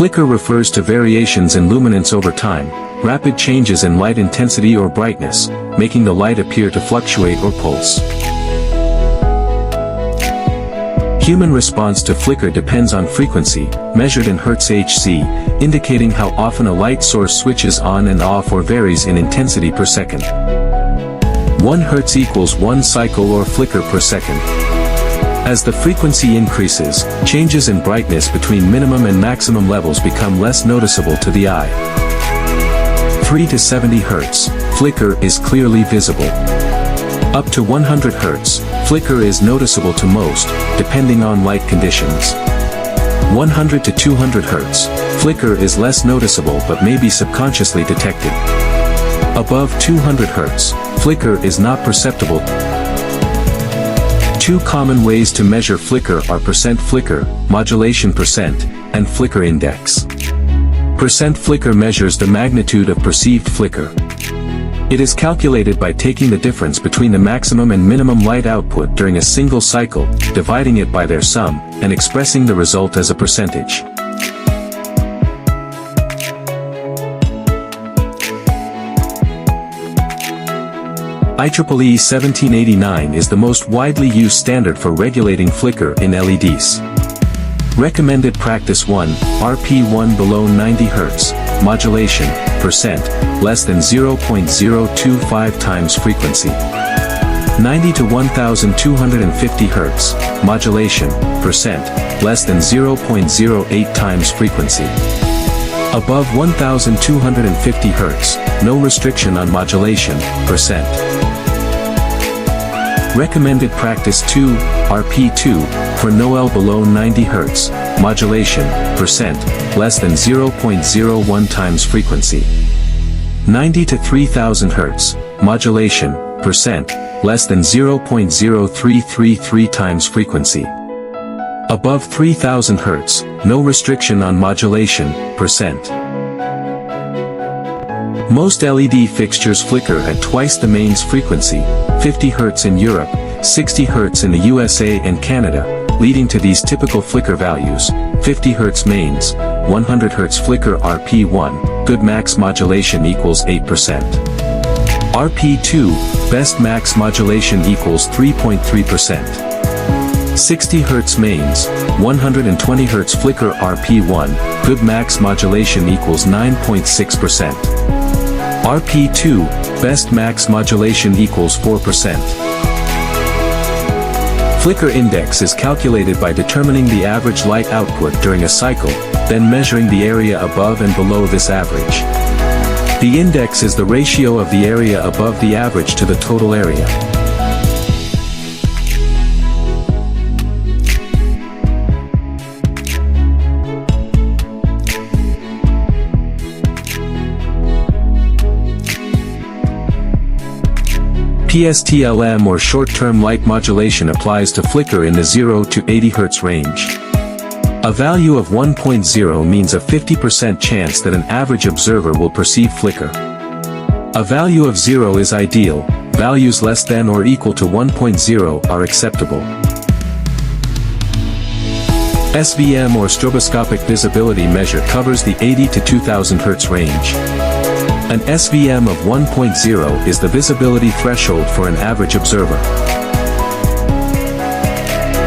Flicker refers to variations in luminance over time, rapid changes in light intensity or brightness, making the light appear to fluctuate or pulse. Human response to flicker depends on frequency, measured in Hz Hc, indicating how often a light source switches on and off or varies in intensity per second. 1 Hz equals 1 cycle or flicker per second. As the frequency increases, changes in brightness between minimum and maximum levels become less noticeable to the eye. 3 to 70 Hz, flicker is clearly visible. Up to 100 Hz, flicker is noticeable to most, depending on light conditions. 100 to 200 Hz, flicker is less noticeable but may be subconsciously detected. Above 200 Hz, flicker is not perceptible. Two common ways to measure flicker are percent flicker, modulation percent, and flicker index. Percent flicker measures the magnitude of perceived flicker. It is calculated by taking the difference between the maximum and minimum light output during a single cycle, dividing it by their sum, and expressing the result as a percentage. IEEE 1789 is the most widely used standard for regulating flicker in LEDs. Recommended practice 1, RP1 below 90 Hz, modulation, percent, less than 0.025 times frequency. 90 to 1250 Hz, modulation, percent, less than 0.08 times frequency. Above 1250 Hz, no restriction on modulation, percent. Recommended practice 2, RP2, for NOEL below 90 Hz, modulation, percent, less than 0.01 times frequency. 90 to 3000 Hz, modulation, percent, less than 0.0333 times frequency. Above 3000 Hz, no restriction on modulation, percent. Most LED fixtures flicker at twice the mains frequency, 50 Hz in Europe, 60 Hz in the USA and Canada, leading to these typical flicker values: 50 Hz mains, 100 Hz flicker RP1, good max modulation equals 8%. RP2, best max modulation equals 3.3%. 60 Hz mains, 120 Hz flicker RP1, good max modulation equals 9.6%. RP2, best max modulation equals 4%. Flicker index is calculated by determining the average light output during a cycle, then measuring the area above and below this average. The index is the ratio of the area above the average to the total area. PstLM or short-term light modulation applies to flicker in the 0 to 80 Hz range. A value of 1.0 means a 50% chance that an average observer will perceive flicker. A value of 0 is ideal, values less than or equal to 1.0 are acceptable. SVM or stroboscopic visibility measure covers the 80 to 2000 Hz range. An SVM of 1.0 is the visibility threshold for an average observer.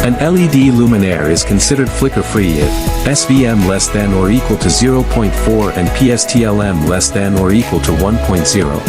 An LED luminaire is considered flicker-free if SVM less than or equal to 0.4 and PstLM less than or equal to 1.0.